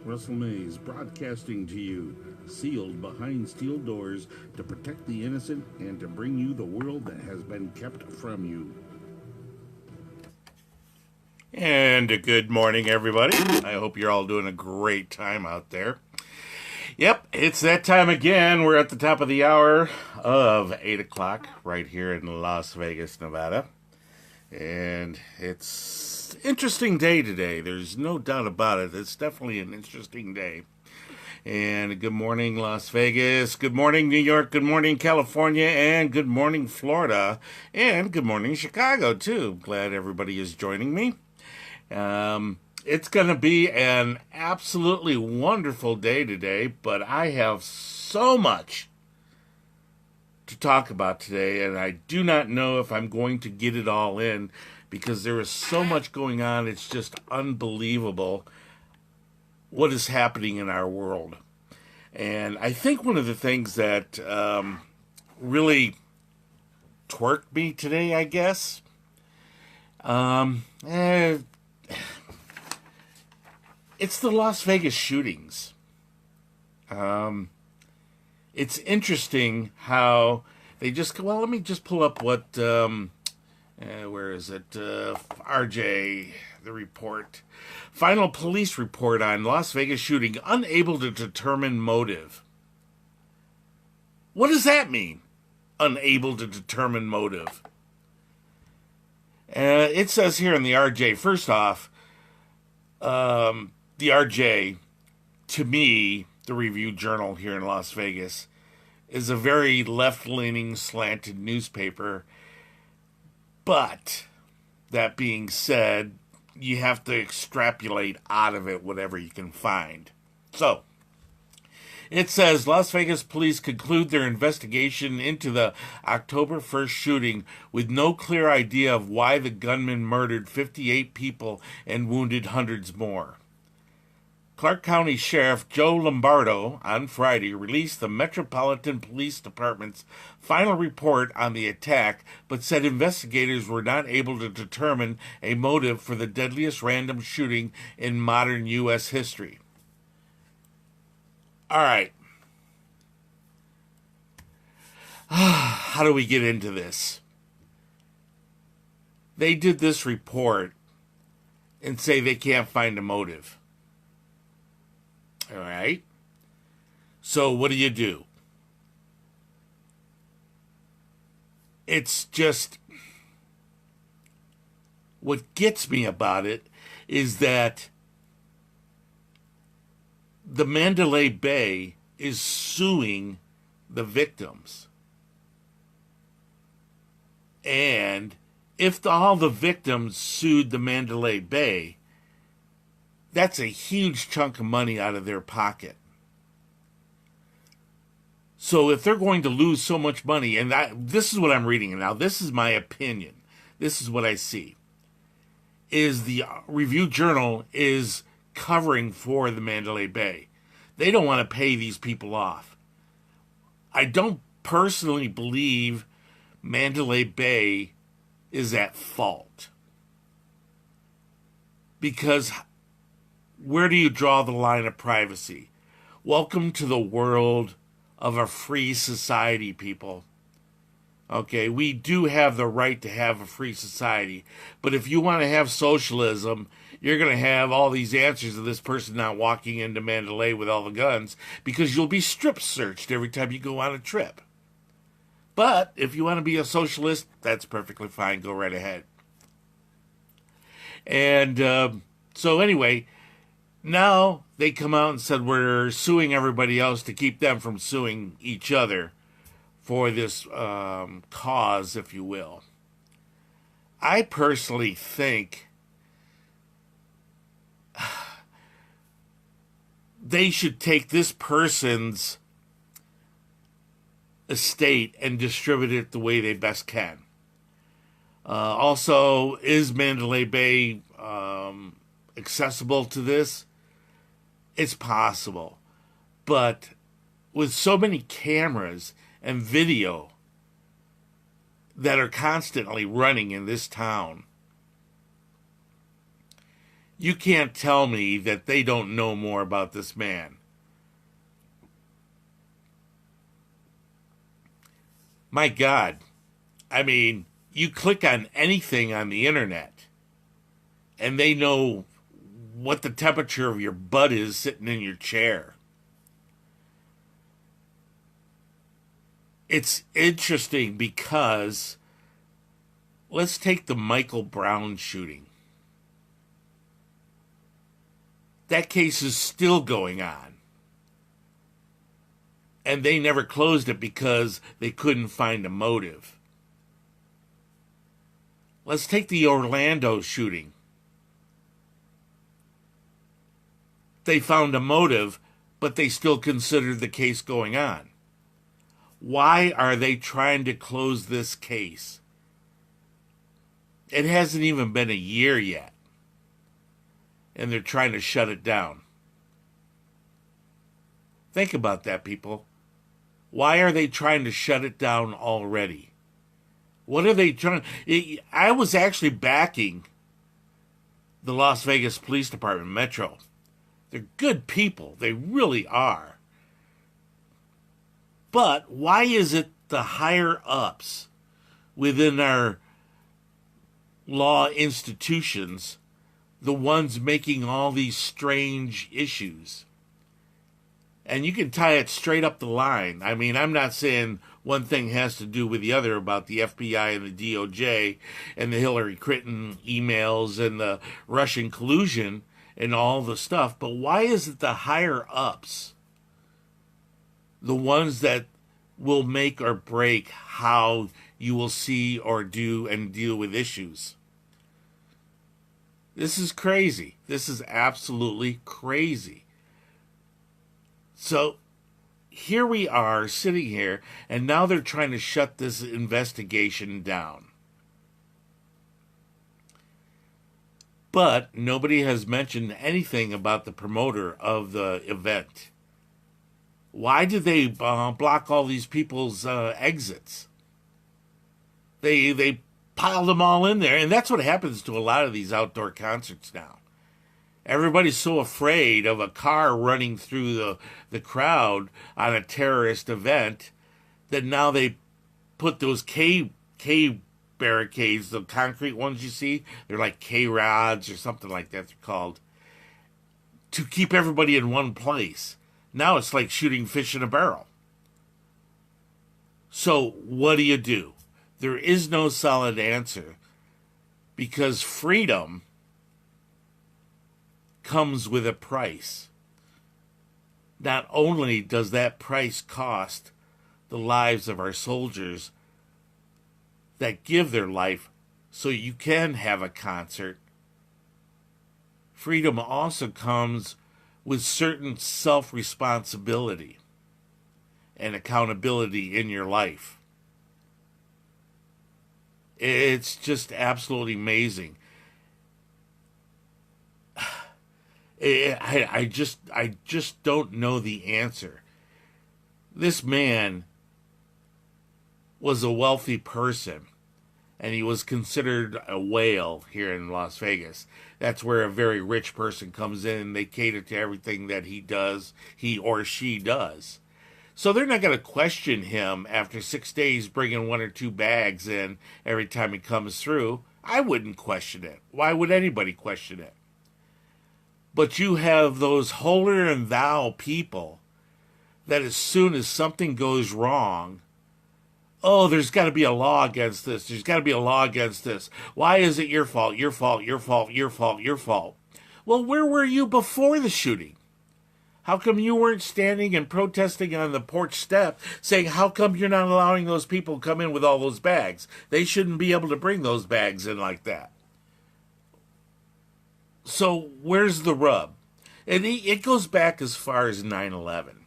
Russell Mays broadcasting to you, sealed behind steel doors to protect the innocent and to bring you the world that has been kept from you. And a good morning, everybody. I hope you're all doing a great time out there. Yep, it's that time again. We're at the top of the hour of 8 o'clock right here in Las Vegas, Nevada. And it's an interesting day today. There's no doubt about it. It's definitely an interesting day. And good morning, Las Vegas. Good morning, New York. Good morning, California. And good morning, Florida. And good morning, Chicago, too. Glad everybody is joining me. It's going to be an absolutely wonderful day today, but I have so much to talk about today, and I do not know if I'm going to get it all in because there is so much going on. It's just unbelievable what is happening in our world. And I think one of the things that really twerked me today, I guess, it's the Las Vegas shootings. It's interesting how they just, well, let me just pull up what, where is it? RJ, the report. Final police report on Las Vegas shooting, unable to determine motive. What does that mean? Unable to determine motive. It says here in the RJ, first off, the RJ, to me, the Review Journal here in Las Vegas, is a very left-leaning, slanted newspaper. But, that being said, you have to extrapolate out of it whatever you can find. So, it says, Las Vegas police conclude their investigation into the October 1st shooting with no clear idea of why the gunman murdered 58 people and wounded hundreds more. Clark County Sheriff Joe Lombardo on Friday released the Metropolitan Police Department's final report on the attack, but said investigators were not able to determine a motive for the deadliest random shooting in modern U.S. history. All right. How do we get into this? They did this report and say they can't find a motive. All right. So what do? It's just, what gets me about it is that the Mandalay Bay is suing the victims. And if all the victims sued the Mandalay Bay, that's a huge chunk of money out of their pocket. So if they're going to lose so much money, and this is what I'm reading now, this is my opinion, this is what I see, is the Review Journal is covering for the Mandalay Bay. They don't want to pay these people off. I don't personally believe Mandalay Bay is at fault. Because where do you draw the line of privacy? Welcome to the world of a free society, people. Okay, we do have the right to have a free society. But if you want to have socialism, you're going to have all these answers to this person not walking into Mandalay with all the guns because you'll be strip searched every time you go on a trip. But if you want to be a socialist, that's perfectly fine. Go right ahead. And so anyway, now they come out and said we're suing everybody else to keep them from suing each other for this cause, if you will. I personally think they should take this person's estate and distribute it the way they best can. Also, is Mandalay Bay accessible to this? It's possible. But with so many cameras and video that are constantly running in this town, You can't tell me that they don't know more about this man. My God. I mean, you click on anything on the internet, and they know what the temperature of your butt is sitting in your chair. It's interesting because let's take the Michael Brown shooting. That case is still going on. And they never closed it because they couldn't find a motive. Let's take the Orlando shooting. They found a motive, but they still considered the case going on. Why are they trying to close this case? It hasn't even been a year yet, and they're trying to shut it down. Think about that, people. Why are they trying to shut it down already? What are they trying? I was actually backing the Las Vegas Police Department, Metro. They're good people. They really are. But why is it the higher ups within our law institutions the ones making all these strange issues? And you can tie it straight up the line. I mean, I'm not saying one thing has to do with the other about the FBI and the DOJ and the Hillary Clinton emails and the Russian collusion and all the stuff. But why is it the higher ups, the ones that will make or break how you will see or do and deal with issues? This is crazy. This is absolutely crazy. So here we are sitting here, and now they're trying to shut this investigation down. But nobody has mentioned anything about the promoter of the event. Why did they block all these people's exits? They piled them all in there, and that's what happens to a lot of these outdoor concerts now. Everybody's so afraid of a car running through the crowd on a terrorist event that now they put those K barricades, the concrete ones you see, they're like K rods or something like that they're called, to keep everybody in one place. Now it's like shooting fish in a barrel. So what do? There is no solid answer, because freedom comes with a price. Not only does that price cost the lives of our soldiers that give their life so you can have a concert, freedom also comes with certain self-responsibility and accountability in your life. It's just absolutely amazing. I just don't know the answer. This man was a wealthy person, and he was considered a whale here in Las Vegas. That's where a very rich person comes in, and they cater to everything that he or she does. So they're not going to question him after 6 days bringing 1 or 2 bags in every time he comes through. I wouldn't question it. Why would anybody question it? But you have those holier-than-thou people that as soon as something goes wrong, oh, there's got to be a law against this. There's got to be a law against this. Why is it your fault, your fault, your fault, your fault, your fault? Well, where were you before the shooting? How come you weren't standing and protesting on the porch step saying, how come you're not allowing those people to come in with all those bags? They shouldn't be able to bring those bags in like that. So where's the rub? And it goes back as far as 9/11.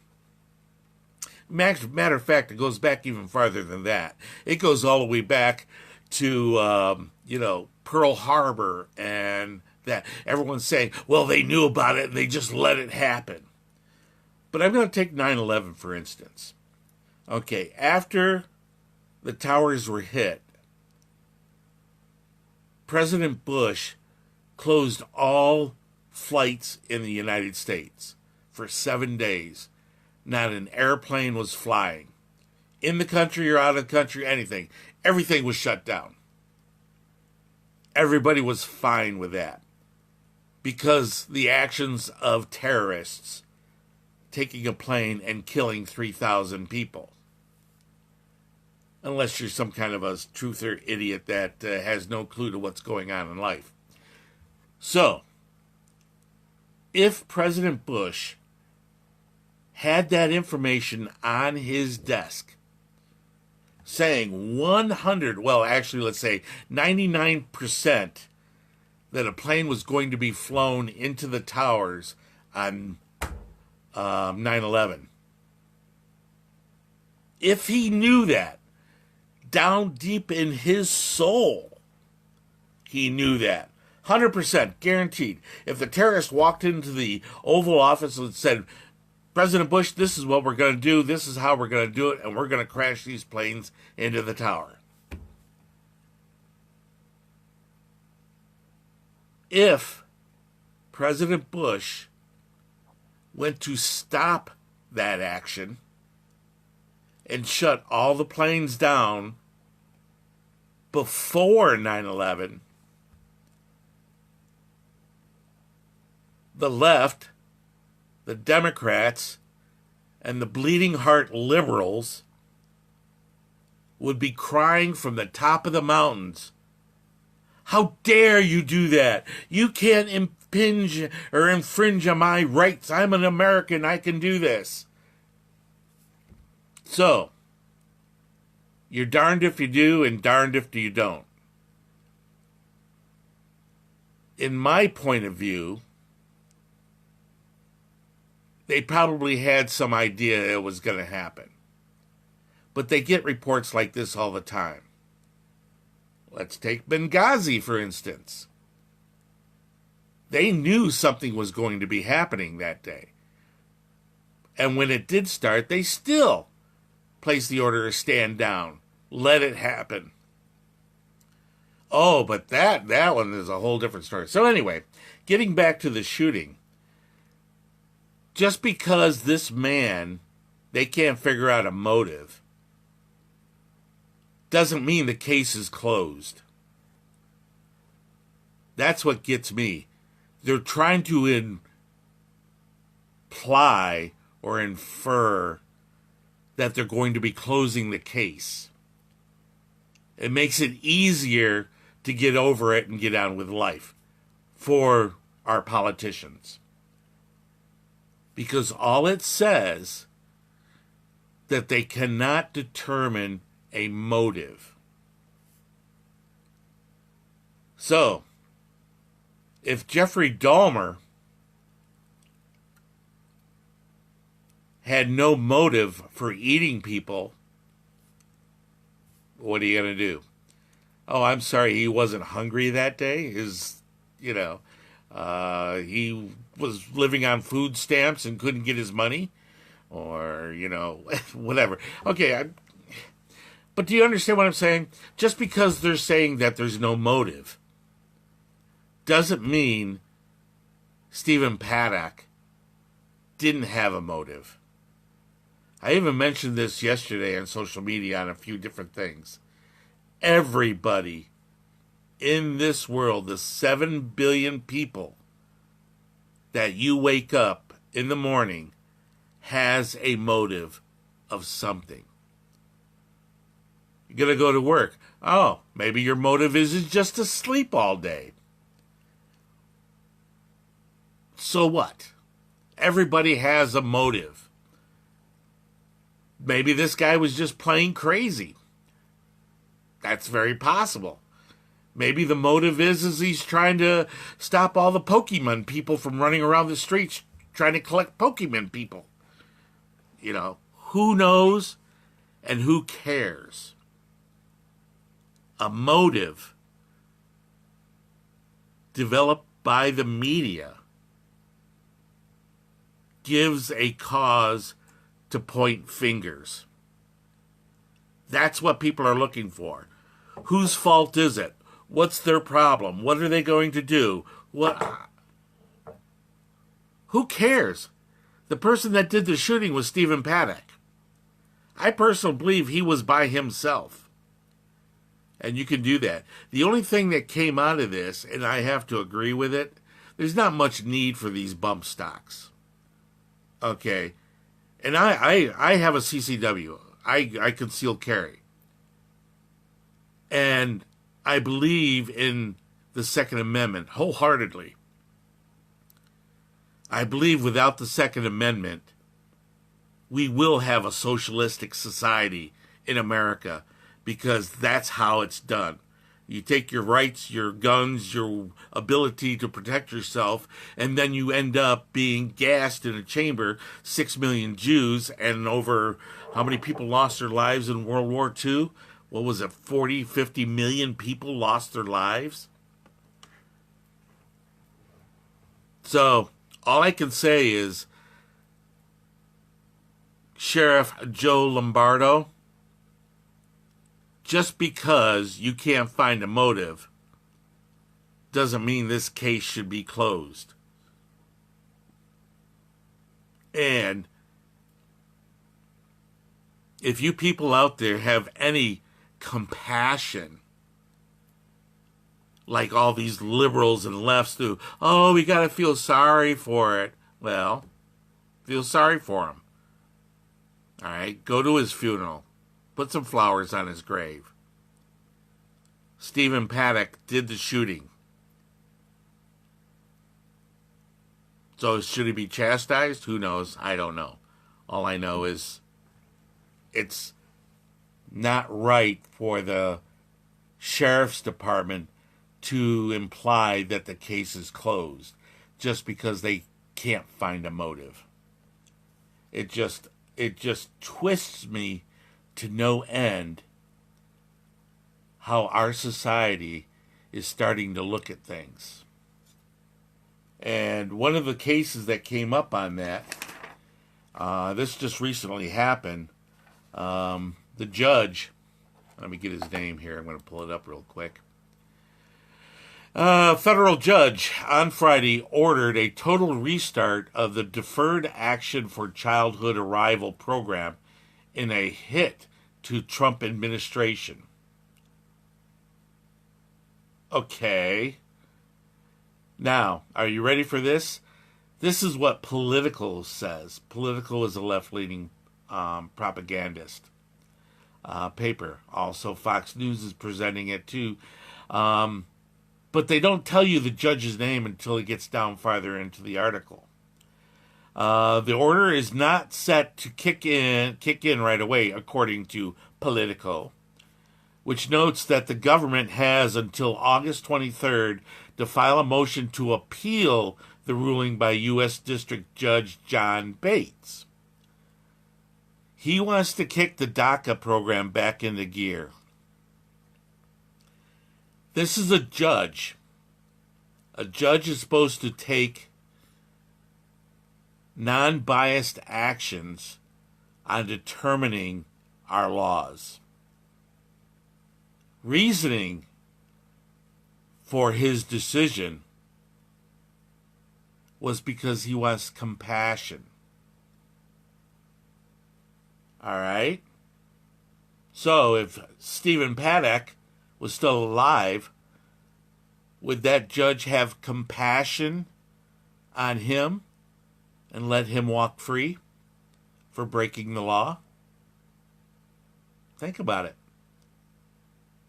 Matter of fact, it goes back even farther than that. It goes all the way back to, Pearl Harbor, and that everyone's saying, well, they knew about it and they just let it happen. But I'm going to take 9/11, for instance. Okay, after the towers were hit, President Bush closed all flights in the United States. For 7 days, not an airplane was flying. In the country or out of the country, anything. Everything was shut down. Everybody was fine with that. Because the actions of terrorists taking a plane and killing 3,000 people. Unless you're some kind of a truther idiot that has no clue to what's going on in life. So, if President Bush had that information on his desk, saying 99% that a plane was going to be flown into the towers on 9/11. If he knew that, down deep in his soul, he knew that. 100% guaranteed. If the terrorist walked into the Oval Office and said, President Bush, this is what we're going to do, this is how we're going to do it, and we're going to crash these planes into the tower. If President Bush went to stop that action and shut all the planes down before 9/11, the left, the Democrats, and the bleeding heart liberals would be crying from the top of the mountains, how dare you do that? You can't impinge or infringe on my rights. I'm an American. I can do this. So, you're darned if you do and darned if you don't. In my point of view, they probably had some idea it was going to happen. But they get reports like this all the time. Let's take Benghazi, for instance. They knew something was going to be happening that day. And when it did start, they still placed the order to stand down. Let it happen. Oh, but that one is a whole different story. So anyway, getting back to the shooting. Just because this man, they can't figure out a motive, doesn't mean the case is closed. That's what gets me. They're trying to imply or infer that they're going to be closing the case. It makes it easier to get over it and get on with life for our politicians. Because all it says that they cannot determine a motive. So, if Jeffrey Dahmer had no motive for eating people, what are you going to do? Oh, I'm sorry, he wasn't hungry that day. He was living on food stamps and couldn't get his money. Or, whatever. Okay, but do you understand what I'm saying? Just because they're saying that there's no motive doesn't mean Stephen Paddock didn't have a motive. I even mentioned this yesterday on social media on a few different things. Everybody in this world, the 7 billion people that you wake up in the morning, has a motive of something. You're going to go to work. Oh, maybe your motive is just to sleep all day. So what? Everybody has a motive. Maybe this guy was just plain crazy. That's very possible. Maybe the motive is he's trying to stop all the Pokemon people from running around the streets trying to collect Pokemon people. Who knows and who cares? A motive developed by the media gives a cause to point fingers. That's what people are looking for. Whose fault is it? What's their problem? What are they going to do? Who cares? The person that did the shooting was Stephen Paddock. I personally believe he was by himself. And you can do that. The only thing that came out of this, and I have to agree with it, there's not much need for these bump stocks. Okay. And I have a CCW. I conceal carry. And I believe in the Second Amendment wholeheartedly. I believe without the Second Amendment, we will have a socialistic society in America, because that's how it's done. You take your rights, your guns, your ability to protect yourself, and then you end up being gassed in a chamber. 6 million Jews, and over how many people lost their lives in World War II? What was it, 40, 50 million people lost their lives? So, all I can say is, Sheriff Joe Lombardo, just because you can't find a motive doesn't mean this case should be closed. And if you people out there have any compassion, like all these liberals and lefts do, oh, we got to feel sorry for it. Well, feel sorry for him. All right, go to his funeral. Put some flowers on his grave. Stephen Paddock did the shooting. So should he be chastised? Who knows? I don't know. All I know is it's not right for the sheriff's department to imply that the case is closed just because they can't find a motive. It just twists me to no end how our society is starting to look at things. And one of the cases that came up on that, this just recently happened. The judge, let me get his name here. I'm going to pull it up real quick. Federal judge on Friday ordered a total restart of the Deferred Action for Childhood Arrival program in a hit to Trump administration. Okay. Now, are you ready for this? This is what Politico says. Politico is a left-leaning propagandist paper. Also, Fox News is presenting it too. But they don't tell you the judge's name until it gets down farther into the article. The order is not set to kick in right away, according to Politico, which notes that the government has until August 23rd to file a motion to appeal the ruling by U.S. District Judge John Bates. He wants to kick the DACA program back into gear. This is a judge. A judge is supposed to take non-biased actions on determining our laws. Reasoning for his decision was because he wants compassion. All right? So if Stephen Paddock was still alive, would that judge have compassion on him and let him walk free for breaking the law? Think about it.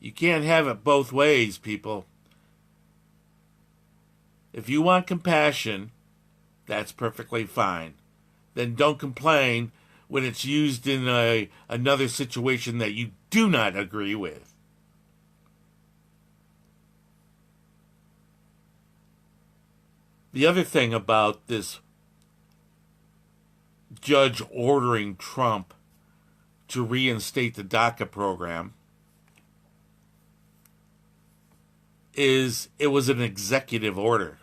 You can't have it both ways, people. If you want compassion, that's perfectly fine. Then don't complain when it's used in another situation that you do not agree with. The other thing about this judge ordering Trump to reinstate the DACA program is it was an executive order.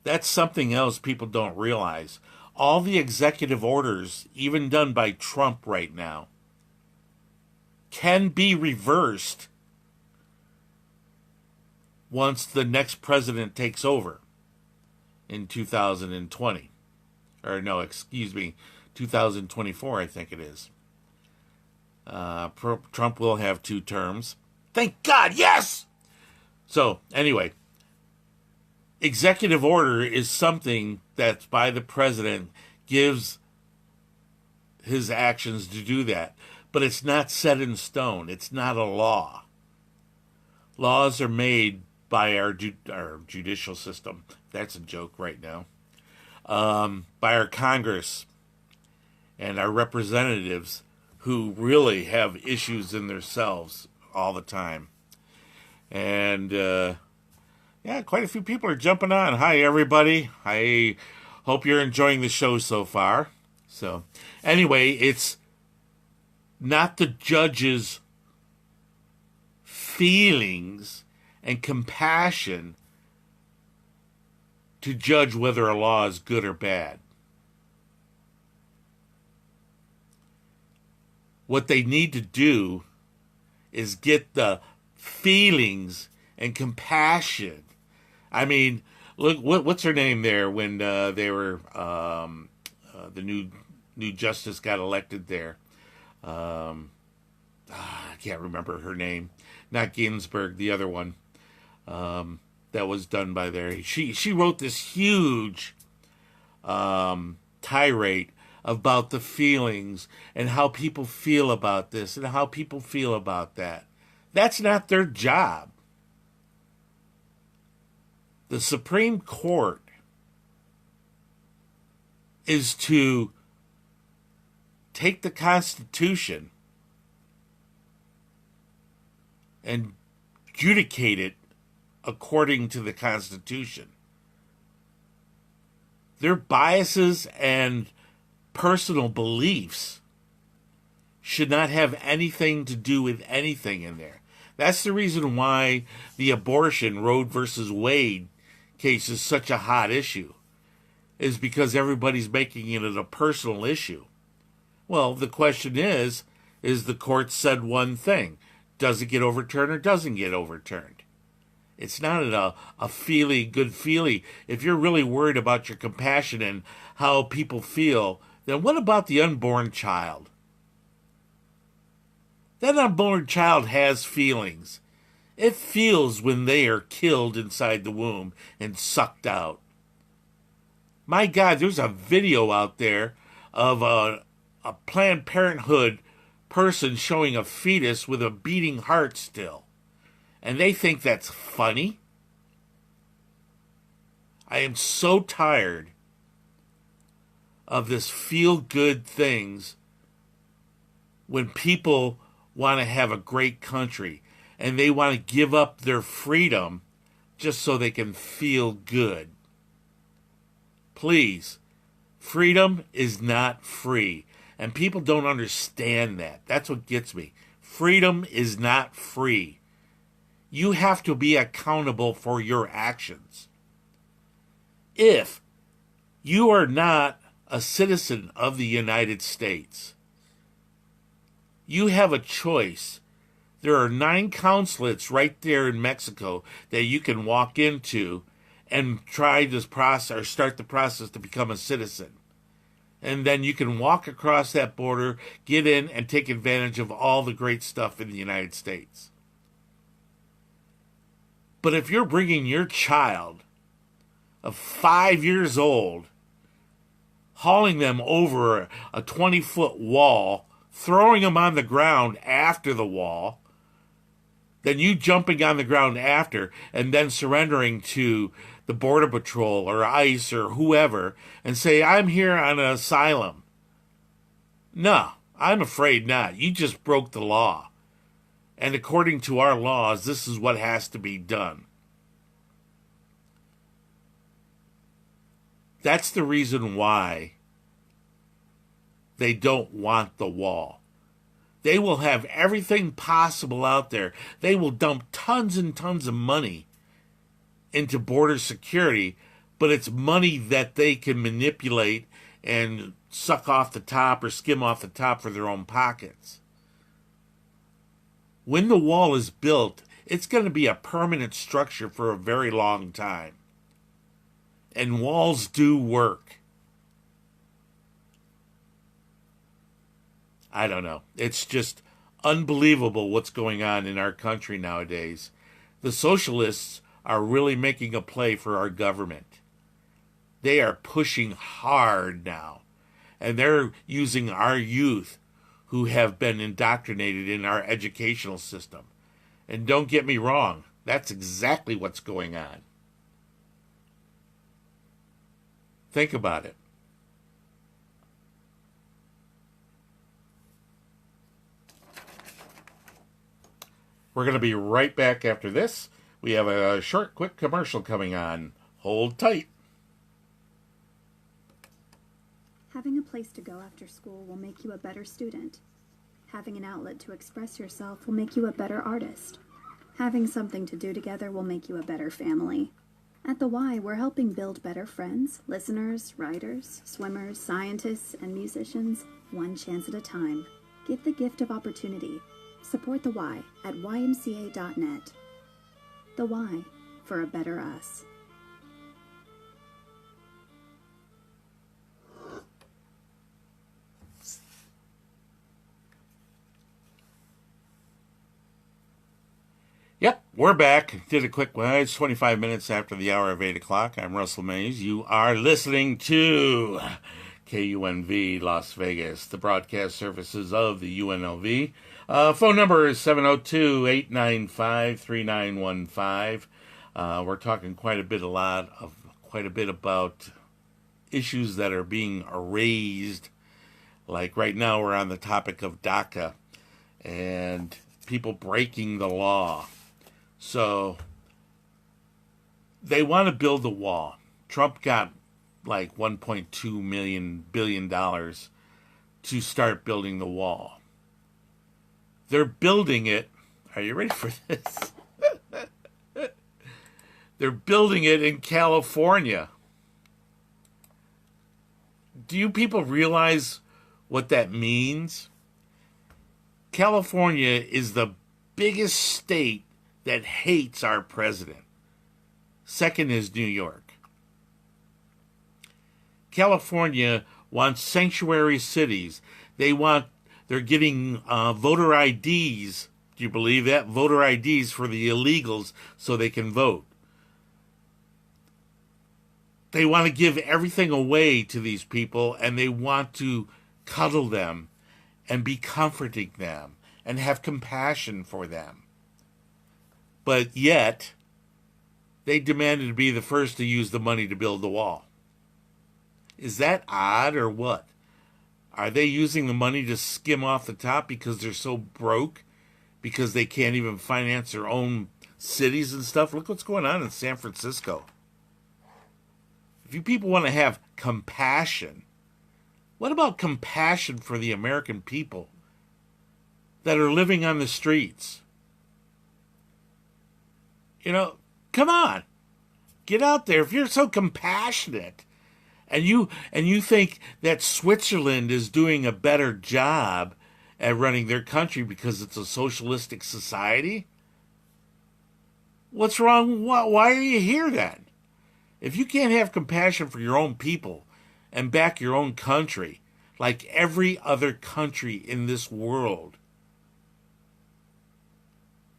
That's something else people don't realize. All the executive orders, even done by Trump right now, can be reversed once the next president takes over. in 2020. Or no, excuse me, 2024, I think it is. Trump will have 2 terms. Thank God, yes! So, anyway, executive order is something that's by the president, gives his actions to do that. But it's not set in stone. It's not a law. Laws are made by our judicial system. That's a joke right now. By our Congress and our representatives who really have issues in themselves all the time. And, yeah, quite a few people are jumping on. Hi, everybody. I hope you're enjoying the show so far. So, anyway, it's not the judge's feelings and compassion to judge whether a law is good or bad. What they need to do is get the feelings and compassion. I mean, look, what's her name there when they were the new justice got elected there? I can't remember her name. Not Ginsburg, the other one. That was done by there. She wrote this huge tirade about the feelings and how people feel about this and how people feel about that. That's not their job. The Supreme Court is to take the Constitution and adjudicate it according to the Constitution. Their biases and personal beliefs should not have anything to do with anything in there. That's the reason why the abortion Roe versus Wade case is such a hot issue, is because everybody's making it a personal issue. Well, the question is the court said one thing. Does it get overturned or doesn't get overturned? It's not a feely, good feely. If you're really worried about your compassion and how people feel, then what about the unborn child? That unborn child has feelings. It feels when they are killed inside the womb and sucked out. My God, there's a video out there of a Planned Parenthood person showing a fetus with a beating heart still. And they think that's funny. I am so tired of this feel-good things when people want to have a great country and they want to give up their freedom just so they can feel good. Please, freedom is not free. And people don't understand that. That's what gets me. Freedom is not free. You have to be accountable for your actions. If you are not a citizen of the United States, you have a choice. There are 9 consulates right there in Mexico that you can walk into and try this process or start the process to become a citizen. And then you can walk across that border, get in, and take advantage of all the great stuff in the United States. But if you're bringing your child of 5 years old, hauling them over a 20-foot wall, throwing them on the ground after the wall, then you jumping on the ground after and then surrendering to the Border Patrol or ICE or whoever and say, I'm here on an asylum. No, I'm afraid not. You just broke the law. And according to our laws, this is what has to be done. That's the reason why they don't want the wall. They will have everything possible out there. They will dump tons and tons of money into border security, but it's money that they can manipulate and suck off the top or skim off the top for their own pockets. When the wall is built, it's going to be a permanent structure for a very long time. And walls do work. I don't know. It's just unbelievable what's going on in our country nowadays. The socialists are really making a play for our government. They are pushing hard now. And they're using our youth who have been indoctrinated in our educational system. And don't get me wrong, that's exactly what's going on. Think about it. We're going to be right back after this. We have a short, quick commercial coming on. Hold tight. Having a place to go after school will make you a better student. Having an outlet to express yourself will make you a better artist. Having something to do together will make you a better family. At the Y, we're helping build better friends, listeners, writers, swimmers, scientists, and musicians, one chance at a time. Give the gift of opportunity. Support the Y at ymca.net. The Y, for a better us. Yep, we're back. Did a quick one. It's 25 minutes after the hour of 8 o'clock. I'm Russell Mays. You are listening to KUNV Las Vegas, the broadcast services of the UNLV. Phone number is 702-895-3915. We're talking quite a bit about issues that are being raised. Like right now, we're on the topic of DACA and people breaking the law. So they want to build a wall. Trump got like $1.2 billion to start building the wall. They're building it. Are you ready for this? They're building it in California. Do you people realize what that means? California is the biggest state that hates our president. Second is New York. California wants sanctuary cities. They're getting voter IDs. Do you believe that? Voter IDs for the illegals so they can vote. They want to give everything away to these people, and they want to cuddle them and be comforting them and have compassion for them. But yet, they demanded to be the first to use the money to build the wall. Is that odd or what? Are they using the money to skim off the top because they're so broke? Because they can't even finance their own cities and stuff? Look what's going on in San Francisco. If you people want to have compassion, what about compassion for the American people that are living on the streets? You know, come on. Get out there. If you're so compassionate and you think that Switzerland is doing a better job at running their country because it's a socialistic society, what's wrong? Why are you here then? If you can't have compassion for your own people and back your own country like every other country in this world,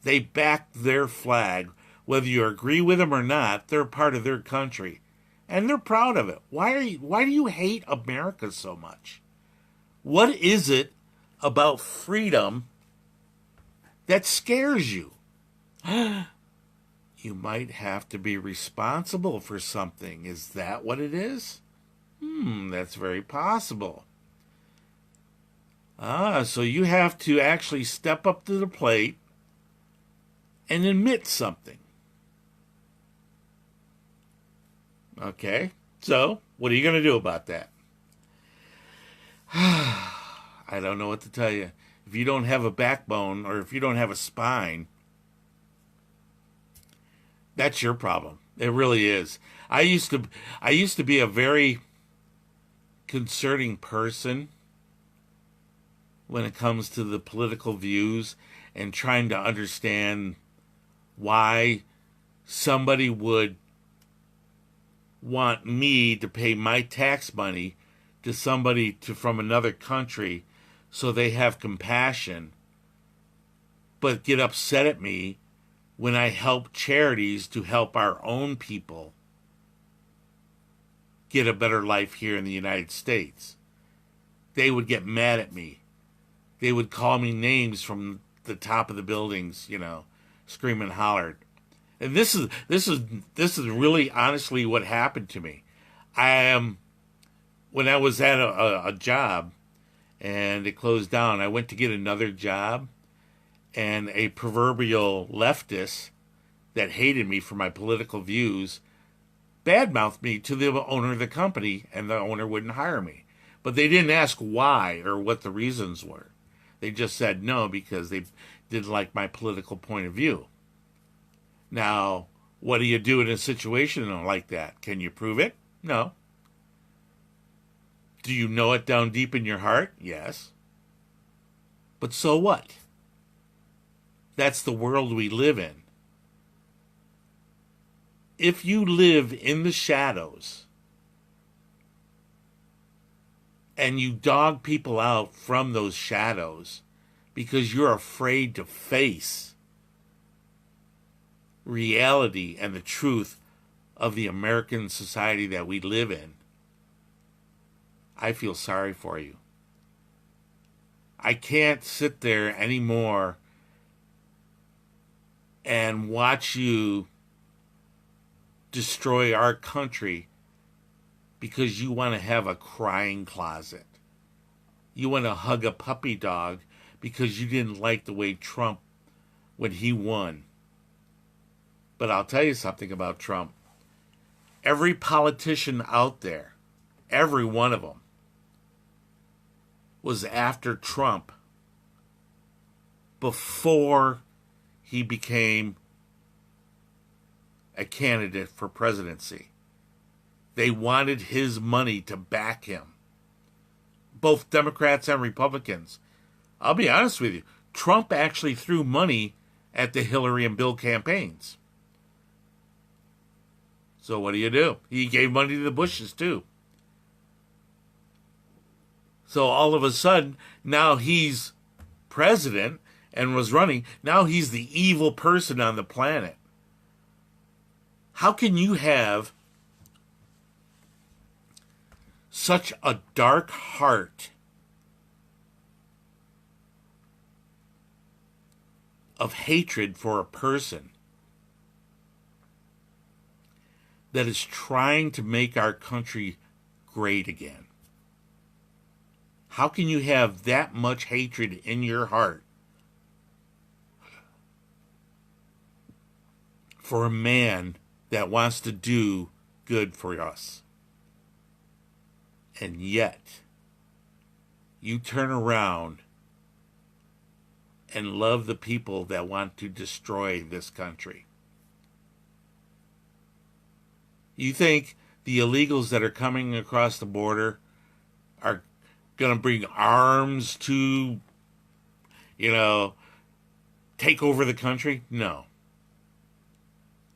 they back their flag. Whether you agree with them or not, they're part of their country. And they're proud of it. Why do you hate America so much? What is it about freedom that scares you? You might have to be responsible for something. Is that what it is? That's very possible. So you have to actually step up to the plate and admit something. Okay, so what are you going to do about that? I don't know what to tell you. If you don't have a backbone or if you don't have a spine, that's your problem. It really is. I used to be a very concerning person when it comes to the political views and trying to understand why somebody would want me to pay my tax money to somebody from another country so they have compassion, but get upset at me when I help charities to help our own people get a better life here in the United States. They would get mad at me. They would call me names from the top of the buildings, scream and hollered. And this is really honestly what happened to me. When I was at a job and it closed down, I went to get another job, and a proverbial leftist that hated me for my political views badmouthed me to the owner of the company, and the owner wouldn't hire me. But they didn't ask why or what the reasons were. They just said no because they didn't like my political point of view. Now, what do you do in a situation like that? Can you prove it? No. Do you know it down deep in your heart? Yes. But so what? That's the world we live in. If you live in the shadows and you dog people out from those shadows because you're afraid to face reality and the truth of the American society that we live in, I feel sorry for you. I can't sit there anymore and watch you destroy our country because you want to have a crying closet. You want to hug a puppy dog because you didn't like the way Trump, when he won. But I'll tell you something about Trump. Every politician out there, every one of them, was after Trump before he became a candidate for presidency. They wanted his money to back him. Both Democrats and Republicans. I'll be honest with you, Trump actually threw money at the Hillary and Bill campaigns. So what do? He gave money to the Bushes too. So all of a sudden, now he's president and was running. Now he's the evil person on the planet. How can you have such a dark heart of hatred for a person that is trying to make our country great again? How can you have that much hatred in your heart for a man that wants to do good for us? And yet, you turn around and love the people that want to destroy this country. You think the illegals that are coming across the border are going to bring arms to, take over the country? No.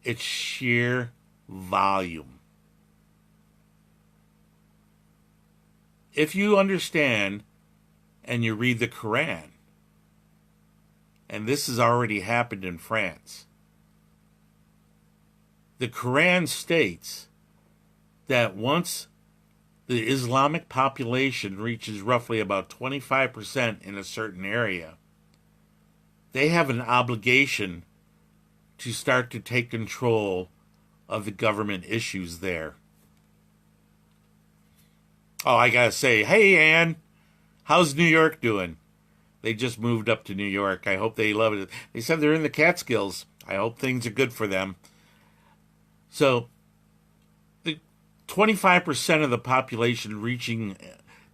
It's sheer volume. If you understand and you read the Quran, and this has already happened in France, the Quran states that once the Islamic population reaches roughly about 25% in a certain area, they have an obligation to start to take control of the government issues there. Oh, I gotta say, hey, Ann, how's New York doing? They just moved up to New York. I hope they love it. They said they're in the Catskills. I hope things are good for them. So, the 25% of the population reaching,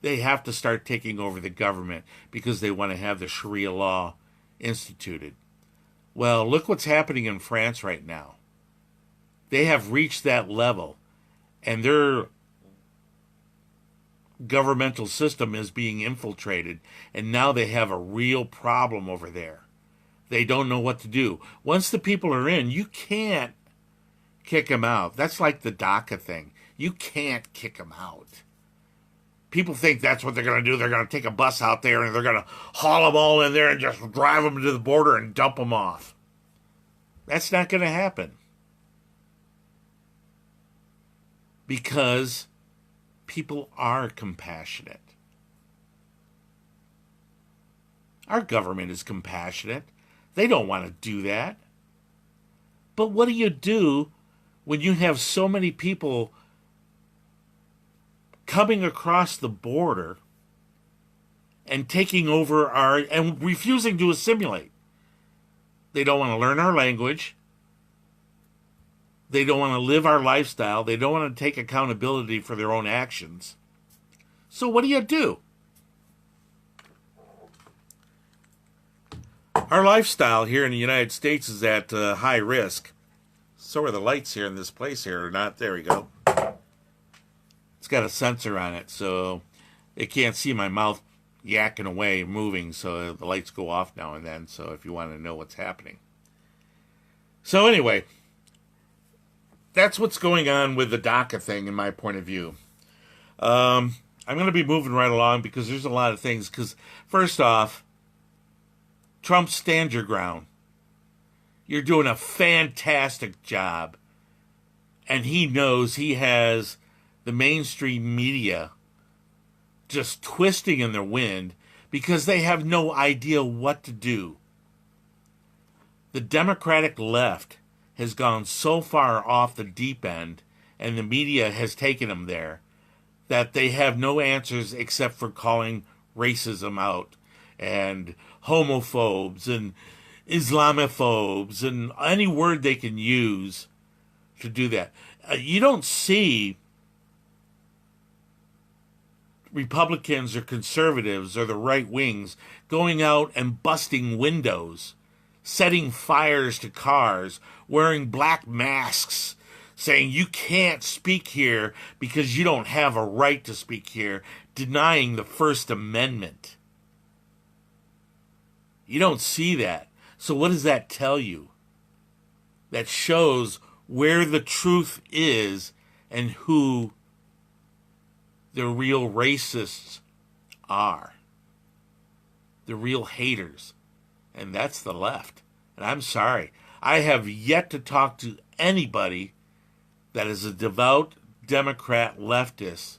they have to start taking over the government because they want to have the Sharia law instituted. Well, look what's happening in France right now. They have reached that level, and their governmental system is being infiltrated, and now they have a real problem over there. They don't know what to do. Once the people are in, you can't kick them out. That's like the DACA thing. You can't kick them out. People think that's what they're going to do. They're going to take a bus out there and they're going to haul them all in there and just drive them to the border and dump them off. That's not going to happen. Because people are compassionate. Our government is compassionate. They don't want to do that. But what do you do when you have so many people coming across the border and taking over and refusing to assimilate? They don't want to learn our language. They don't want to live our lifestyle. They don't want to take accountability for their own actions. So what do? Our lifestyle here in the United States is at high risk. So are the lights here in this place here or not. There we go. It's got a sensor on it, so it can't see my mouth yakking away, moving, so the lights go off now and then, so if you want to know what's happening. So anyway, that's what's going on with the DACA thing in my point of view. I'm going to be moving right along because there's a lot of things. Because first off, Trump, stand your ground. You're doing a fantastic job. And he knows he has the mainstream media just twisting in their wind because they have no idea what to do. The Democratic left has gone so far off the deep end, and the media has taken them there, that they have no answers except for calling racism out, and homophobes, and Islamophobes, and any word they can use to do that. You don't see Republicans or conservatives or the right wings going out and busting windows, setting fires to cars, wearing black masks, saying you can't speak here because you don't have a right to speak here, denying the First Amendment. You don't see that. So what does that tell you? That shows where the truth is and who the real racists are. The real haters. And that's the left. And I'm sorry. I have yet to talk to anybody that is a devout Democrat leftist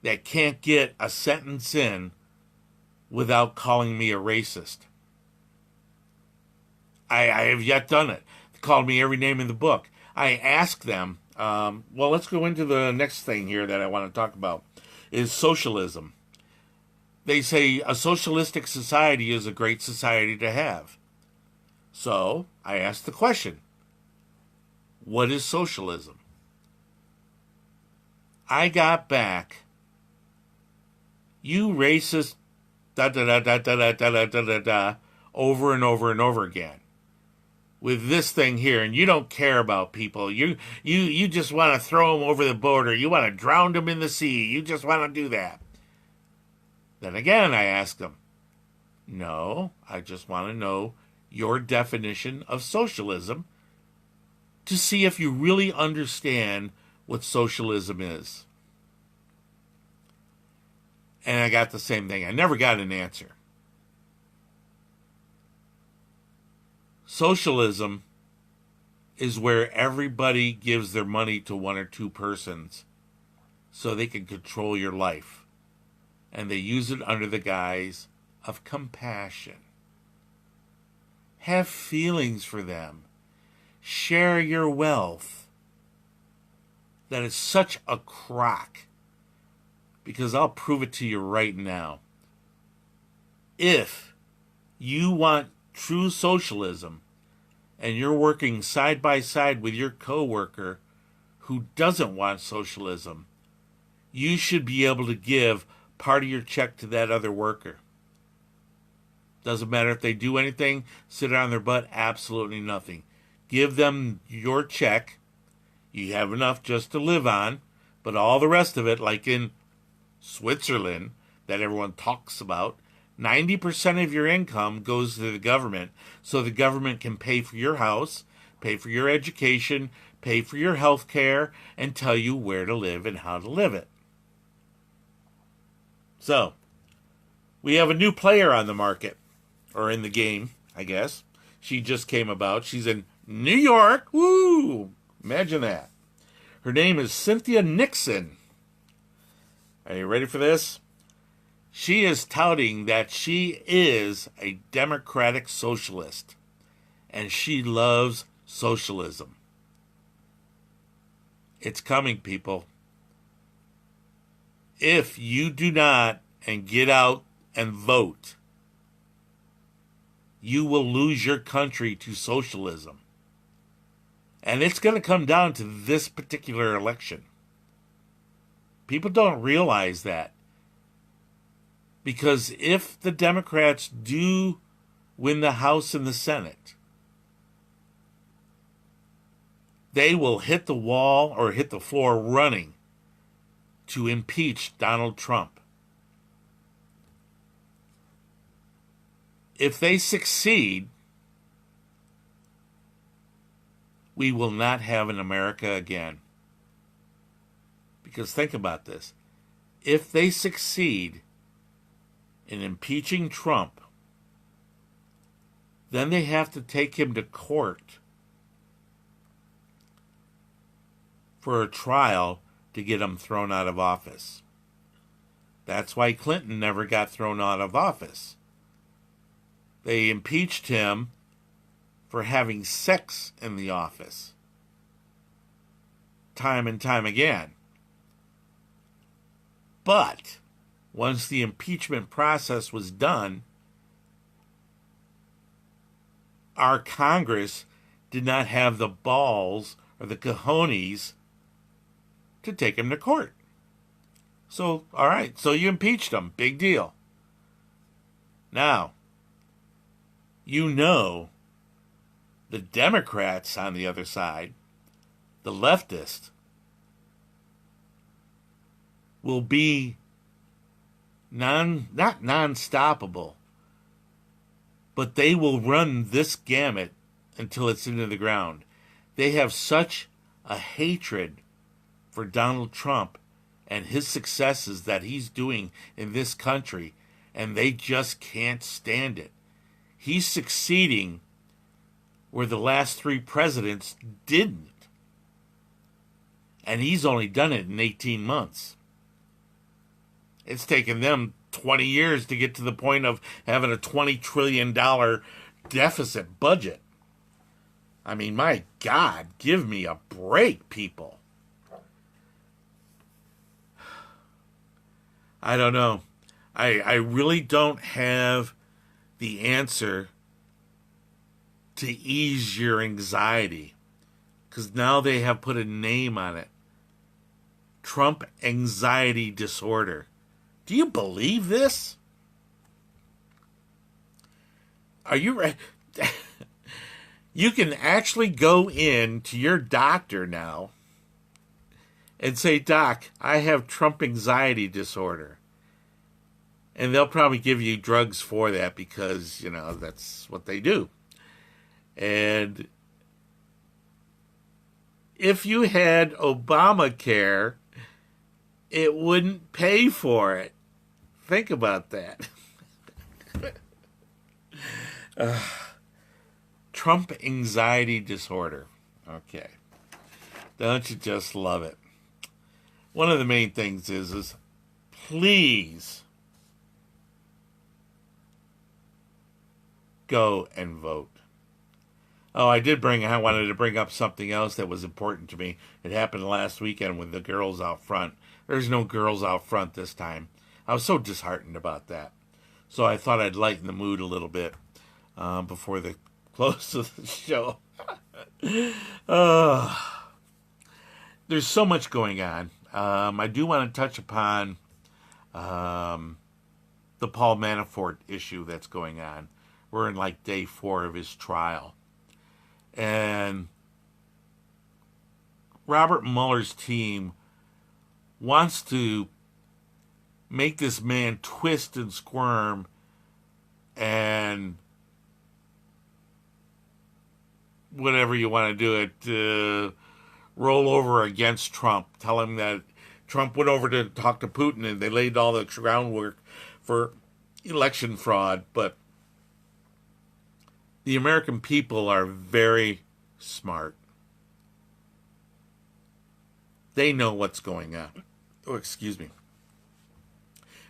that can't get a sentence in without calling me a racist. I have yet done it. They called me every name in the book. I asked them, well, let's go into the next thing here that I want to talk about, is socialism. They say a socialistic society is a great society to have. So I asked the question, what is socialism? I got back, you racist, da da da da da da da da da da, over and over and over again. With this thing here, and you don't care about people. You just want to throw them over the border. You want to drown them in the sea. You just want to do that. Then again, I asked them, no, I just want to know your definition of socialism to see if you really understand what socialism is. And I got the same thing. I never got an answer. Socialism is where everybody gives their money to one or two persons so they can control your life. And they use it under the guise of compassion. Have feelings for them. Share your wealth. That is such a crock. Because I'll prove it to you right now. If you want true socialism and you're working side by side with your coworker who doesn't want socialism, you should be able to give part of your check to that other worker. Doesn't matter if they do anything, sit on their butt, absolutely nothing. Give them your check. You have enough just to live on, but all the rest of it, like in Switzerland, that everyone talks about, 90% of your income goes to the government, so the government can pay for your house, pay for your education, pay for your health care, and tell you where to live and how to live it. So, we have a new player on the market, or in the game, I guess. She just came about. She's in New York. Woo! Imagine that. Her name is Cynthia Nixon. Are you ready for this? She is touting that she is a democratic socialist, and she loves socialism. It's coming, people. If you do not and get out and vote, you will lose your country to socialism. And it's going to come down to this particular election. People don't realize that. Because if the Democrats do win the House and the Senate, they will hit the wall or hit the floor running to impeach Donald Trump. If they succeed, we will not have an America again. Because think about this. If they succeed in impeaching Trump, then they have to take him to court for a trial to get him thrown out of office. That's why Clinton never got thrown out of office. They impeached him for having sex in the office. Time and time again. But once the impeachment process was done, our Congress did not have the balls or the cojones to take him to court. So, all right, so you impeached him. Big deal. Now, you know the Democrats on the other side, the leftists, will be not non-stoppable, but they will run this gamut until it's into the ground. They have such a hatred for Donald Trump and his successes that he's doing in this country, and they just can't stand it. He's succeeding where the last three presidents didn't. And he's only done it in 18 months. It's taken them 20 years to get to the point of having a $20 trillion deficit budget. I mean, my God, give me a break, people. I don't know. I really don't have the answer to ease your anxiety, because now they have put a name on it. Trump anxiety disorder. Do you believe this? Are you ready? You can actually go in to your doctor now and say, "Doc, I have Trump anxiety disorder." And they'll probably give you drugs for that because, you know, that's what they do. And if you had Obamacare, it wouldn't pay for it. Think about that. Trump anxiety disorder. Okay. Don't you just love it? One of the main things is please go and vote. Oh, I wanted to bring up something else that was important to me. It happened last weekend with the girls out front. There's no girls out front this time. I was so disheartened about that. So I thought I'd lighten the mood a little bit before the close of the show. There's so much going on. I do want to touch upon the Paul Manafort issue that's going on. We're in like day 4 of his trial. And Robert Mueller's team wants to make this man twist and squirm and whatever you want to do it, roll over against Trump, tell him that Trump went over to talk to Putin and they laid all the groundwork for election fraud. But the American people are very smart. They know what's going on. Oh, excuse me.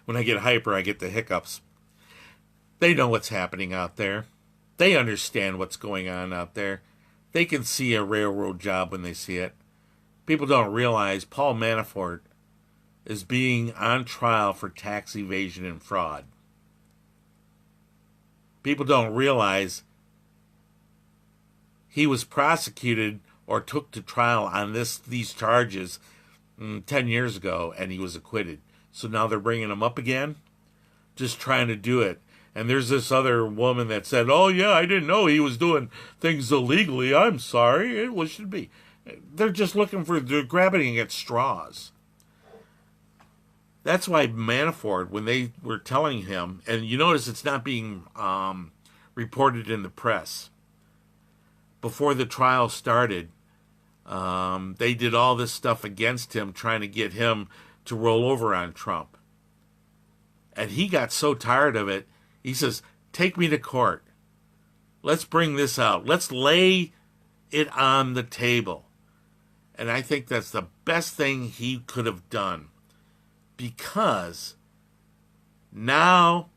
When I get hyper, I get the hiccups. They know what's happening out there. They understand what's going on out there. They can see a railroad job when they see it. People don't realize Paul Manafort is being on trial for tax evasion and fraud. People don't realize he was prosecuted or took to trial on these charges 10 years ago, and he was acquitted. So now they're bringing him up again, just trying to do it. And there's this other woman that said, oh, yeah, I didn't know he was doing things illegally. I'm sorry. It should be. They're just they're grabbing at straws. That's why Manafort, when they were telling him, and you notice it's not being reported in the press. Before the trial started, they did all this stuff against him, trying to get him to roll over on Trump. And he got so tired of it, he says, take me to court. Let's bring this out. Let's lay it on the table. And I think that's the best thing he could have done. Because now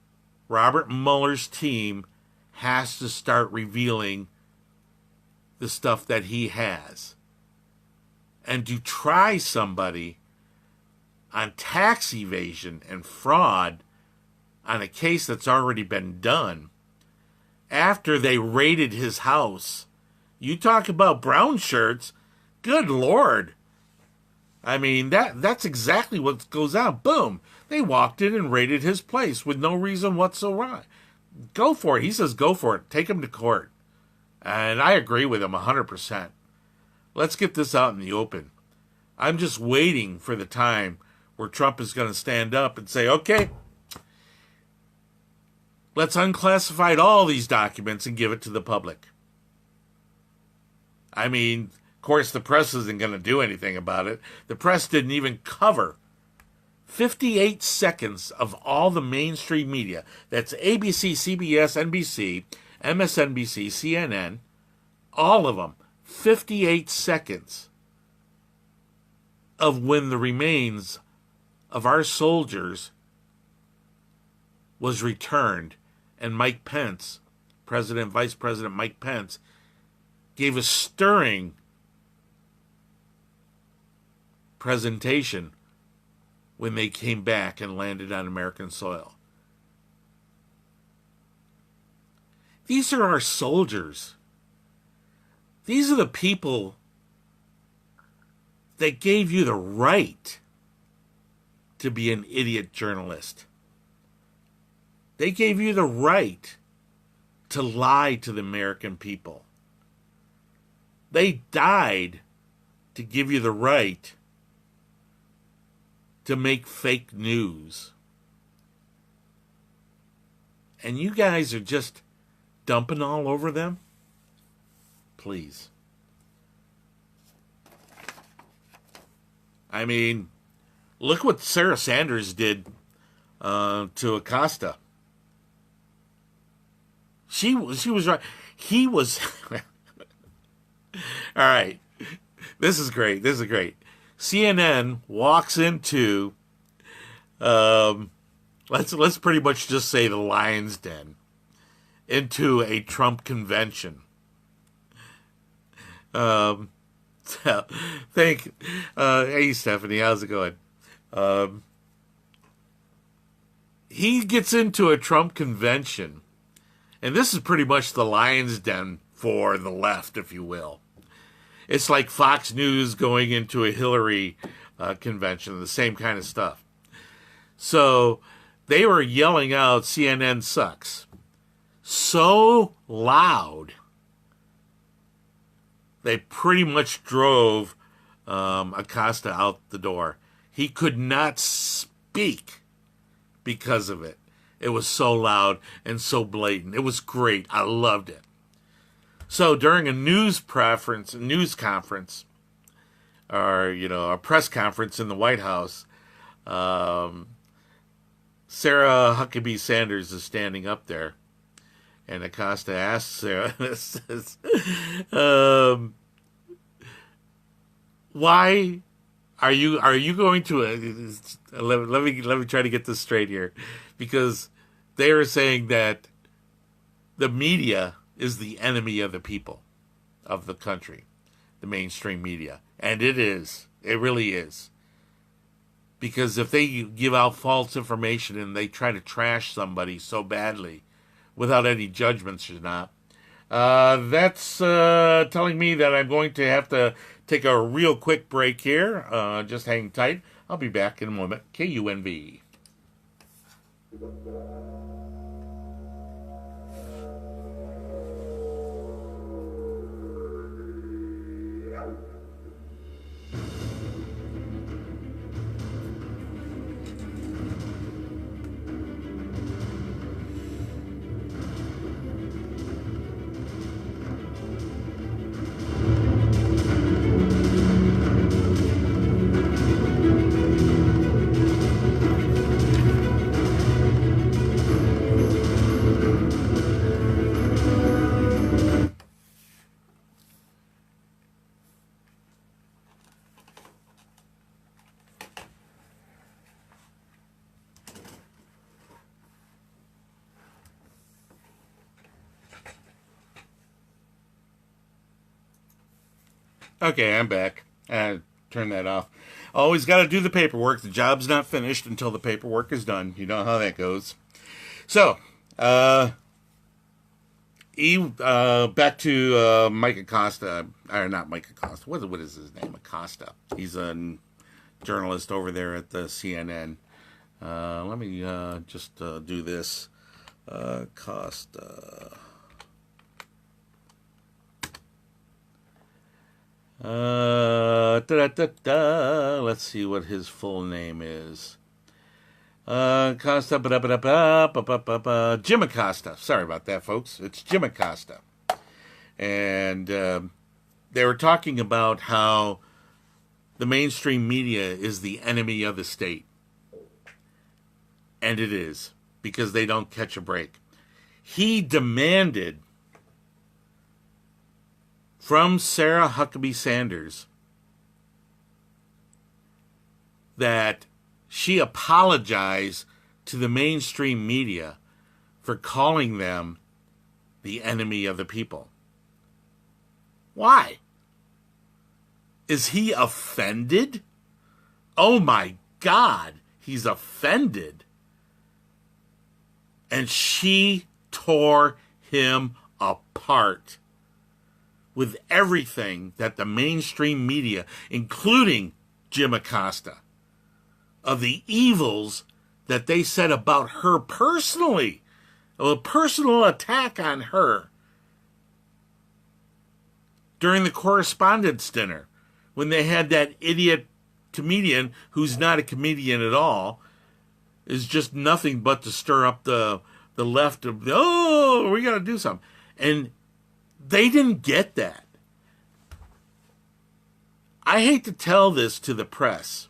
Robert Mueller's team has to start revealing the stuff that he has. And to try somebody on tax evasion and fraud on a case that's already been done, after they raided his house, you talk about brown shirts, good Lord. I mean, that's exactly what goes on. Boom. They walked in and raided his place with no reason whatsoever. Go for it. He says go for it. Take him to court. And I agree with him 100%. Let's get this out in the open. I'm just waiting for the time where Trump is going to stand up and say, okay, let's unclassify all these documents and give it to the public. I mean, of course, the press isn't going to do anything about it. The press didn't even cover 58 seconds of all the mainstream media. That's ABC, CBS, NBC, MSNBC, CNN, all of them. 58 seconds of when the remains of our soldiers was returned, and Mike Pence, Vice President Mike Pence, gave a stirring presentation when they came back and landed on American soil. These are our soldiers. These are the people that gave you the right to be an idiot journalist. They gave you the right to lie to the American people. They died to give you the right to make fake news. And you guys are just dumping all over them? Please. I mean, look what Sarah Sanders did to Acosta. She was right. He was... All right. This is great. CNN walks into, let's pretty much just say the Lion's Den, into a Trump convention. Hey Stephanie, how's it going? He gets into a Trump convention, and this is pretty much the Lion's Den for the left, if you will. It's like Fox News going into a Hillary convention, the same kind of stuff. So they were yelling out, CNN sucks, so loud, they pretty much drove Acosta out the door. He could not speak because of it. It was so loud and so blatant. It was great. I loved it. So during a news conference, or a press conference in the White House, Sarah Huckabee Sanders is standing up there, and Acosta asks Sarah, says, "Why are you going to?" Let me try to get this straight here, because they are saying that the media is the enemy of the people of the country, the mainstream media, and it is. It really is. Because if they give out false information and they try to trash somebody so badly without any judgments or not, that's telling me that I'm going to have to take a real quick break here. Just hang tight. I'll be back in a moment. KUNV. Okay, I'm back. Turn that off. Always got to do the paperwork. The job's not finished until the paperwork is done. You know how that goes. So, back to Mike Acosta. Or not Mike Acosta. What is his name? Acosta. He's a journalist over there at the CNN. Let me just do this. Acosta. Let's see what his full name is. Acosta, Jim Acosta. Sorry about that, folks. It's Jim Acosta. And they were talking about how the mainstream media is the enemy of the state. And it is, because they don't catch a break. He demanded from Sarah Huckabee Sanders that she apologize to the mainstream media for calling them the enemy of the people. Why? Is he offended? Oh my God, he's offended. And she tore him apart with everything that the mainstream media, including Jim Acosta, of the evils that they said about her personally, a personal attack on her during the Correspondents' Dinner, when they had that idiot comedian who's not a comedian at all, is just nothing but to stir up the left of, oh, we got to do something. And they didn't get that. I hate to tell this to the press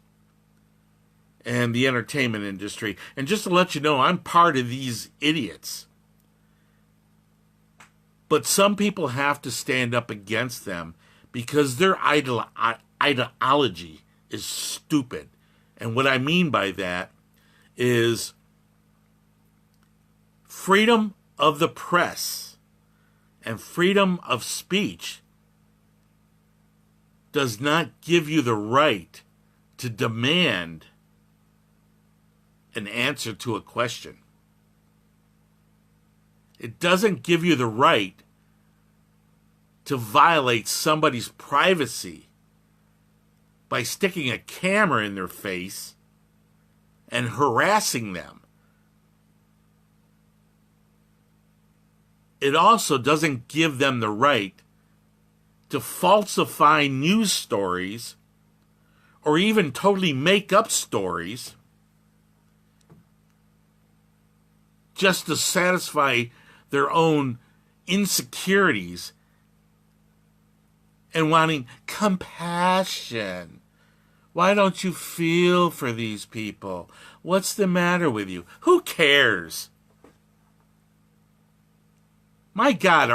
and the entertainment industry, and just to let you know, I'm part of these idiots. But some people have to stand up against them because their ideology is stupid. And what I mean by that is freedom of the press and freedom of speech does not give you the right to demand an answer to a question. It doesn't give you the right to violate somebody's privacy by sticking a camera in their face and harassing them. It also doesn't give them the right to falsify news stories or even totally make up stories just to satisfy their own insecurities and wanting compassion. Why don't you feel for these people? What's the matter with you? Who cares? My God,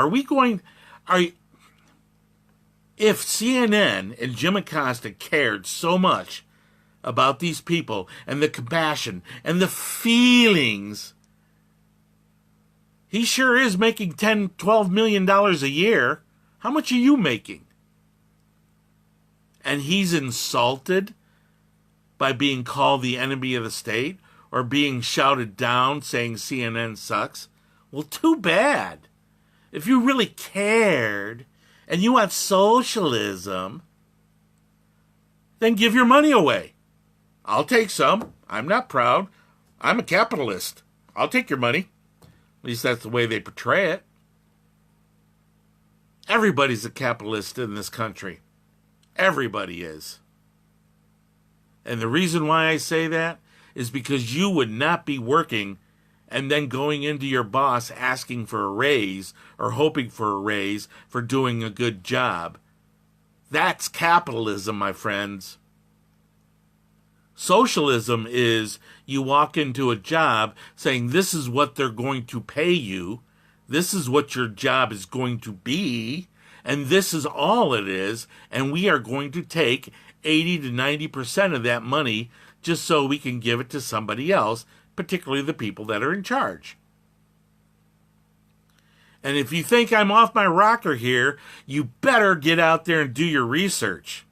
if CNN and Jim Acosta cared so much about these people and the compassion and the feelings, he sure is making $10, $12 million a year. How much are you making? And he's insulted by being called the enemy of the state or being shouted down saying CNN sucks. Well, too bad. If you really cared and you want socialism, then give your money away. I'll take some. I'm not proud. I'm a capitalist. I'll take your money. At least that's the way they portray it. Everybody's a capitalist in this country. Everybody is. And the reason why I say that is because you would not be working and then going into your boss asking for a raise or hoping for a raise for doing a good job. That's capitalism, my friends. Socialism is you walk into a job saying this is what they're going to pay you, this is what your job is going to be, and this is all it is, and we are going to take 80 to 90% of that money just so we can give it to somebody else, particularly the people that are in charge. And if you think I'm off my rocker here, you better get out there and do your research.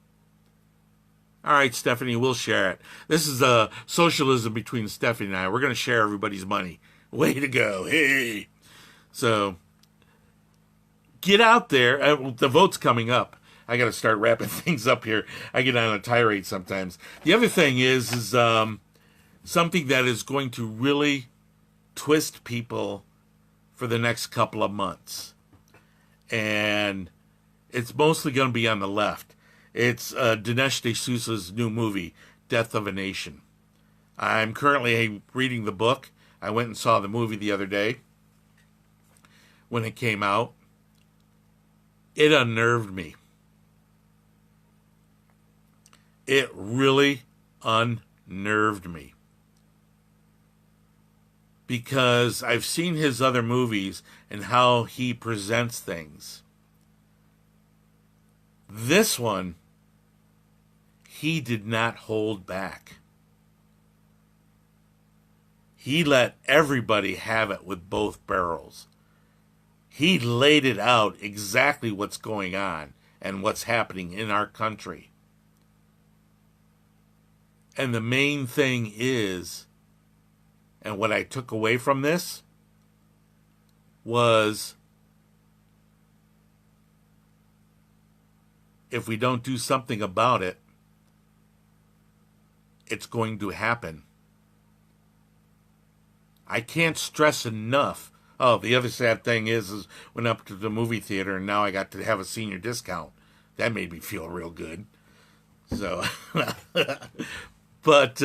All right, Stephanie, we'll share it. This is socialism between Stephanie and I. We're going to share everybody's money. Way to go. Hey. So, get out there. The vote's coming up. I got to start wrapping things up here. I get on a tirade sometimes. The other thing is something that is going to really twist people for the next couple of months. And it's mostly going to be on the left. It's Dinesh D'Souza's new movie, Death of a Nation. I'm currently reading the book. I went and saw the movie the other day when it came out. It unnerved me. It really unnerved me. Because I've seen his other movies and how he presents things. This one, he did not hold back. He let everybody have it with both barrels. He laid it out exactly what's going on and what's happening in our country. And the main thing is, and what I took away from this was, if we don't do something about it, it's going to happen. I can't stress enough. Oh, the other sad thing is went up to the movie theater and now I got to have a senior discount. That made me feel real good. So, but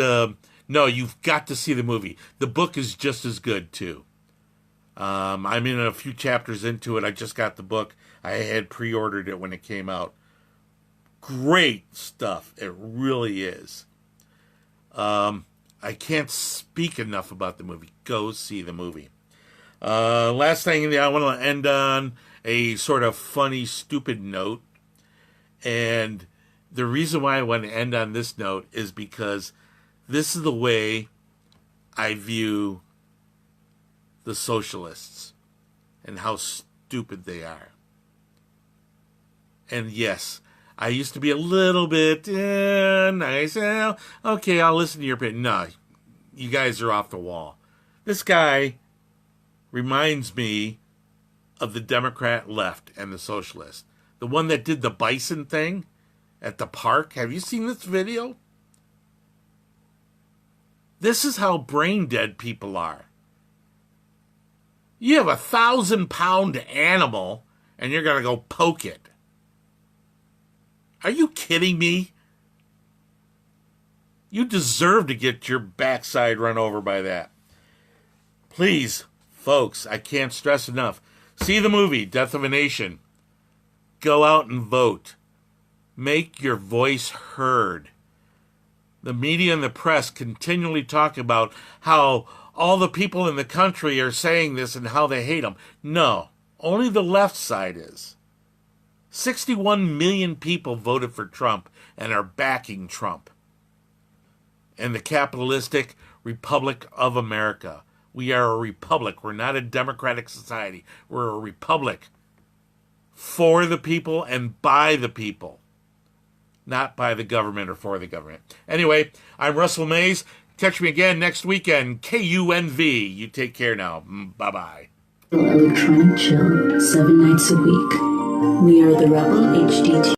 no, you've got to see the movie. The book is just as good too. I'm in a few chapters into it. I just got the book. I had pre-ordered it when it came out. Great stuff. It really is. I can't speak enough about the movie. Go see the movie. Last thing I want to end on a sort of funny, stupid note. And the reason why I want to end on this note is because this is the way I view the socialists and how stupid they are. And yes, I used to be a little bit nice. Okay, I'll listen to your opinion. No, you guys are off the wall. This guy reminds me of the Democrat left and the socialist. The one that did the bison thing at the park. Have you seen this video? This is how brain dead people are. You have a 1,000-pound animal and you're going to go poke it. Are you kidding me? You deserve to get your backside run over by that. Please, folks, I can't stress enough. See the movie, Death of a Nation. Go out and vote. Make your voice heard. The media and the press continually talk about how all the people in the country are saying this and how they hate them. No, only the left side is. 61 million people voted for Trump and are backing Trump. And the capitalistic Republic of America. We are a republic. We're not a democratic society. We're a republic for the people and by the people. Not by the government or for the government. Anyway, I'm Russell Mays. Catch me again next weekend. KUNV. You take care now. Bye-bye. Electronic Chill, 7 nights a week. We are the Rebel HDT.